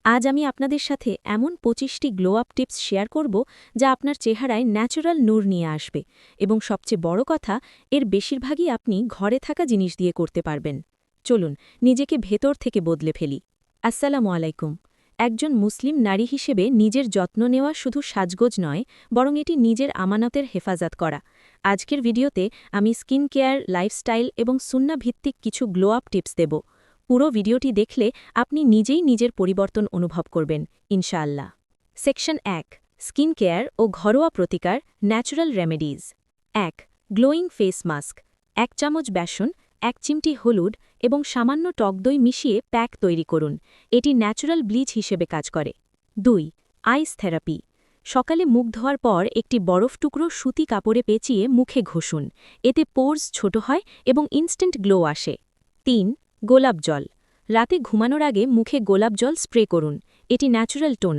আজ আমি আপনাদের সাথে এমন 25টি গ্লো আপ টিপস শেয়ার করব যা আপনার চেহারায় ন্যাচারাল নূর নিয়ে আসবে এবং সবচেয়ে বড় কথা এর বেশিরভাগই আপনি ঘরে থাকা জিনিস দিয়ে করতে পারবেন। চলুন নিজেকে ভেতর থেকে বদলে ফেলি। আসসালামু আলাইকুম। একজন মুসলিম নারী হিসেবে নিজের যত্ন নেওয়া শুধু সাজগোজ নয়, বরং এটি নিজের আমানতের হেফাজত করা। আজকের ভিডিওতে আমি স্কিন কেয়ার, লাইফস্টাইল এবং সুন্না ভিত্তিক কিছু গ্লো আপ টিপস দেব। পুরো ভিডিওটি দেখলে আপনি নিজেই নিজের পরিবর্তন অনুভব করবেন, ইনশাআল্লাহ। সেকশন ১, স্কিন কেয়ার ও ঘরোয়া প্রতিকার, natural remedies. ১, glowing face mask. ১ চামচ বেসন, ১ চিমটি হলুদ এবং সামান্য টক দই মিশিয়ে প্যাক তৈরি করুন। এটি ন্যাচারাল ব্লিচ হিসেবে কাজ করে। ২, আইস থেরাপি। সকালে মুখ ধোয়ার পর একটি বরফ টুকরো সুতি কাপড়ে পেঁচিয়ে মুখে ঘষুন। এতে পোরস ছোট হয় এবং ইনস্ট্যান্ট গ্লো আসে। ৩, গোলাপ জল। রাতে ঘুমানোর আগে মুখে গোলাপ জল স্প্রে করুন। এটি ন্যাচারাল টোনার।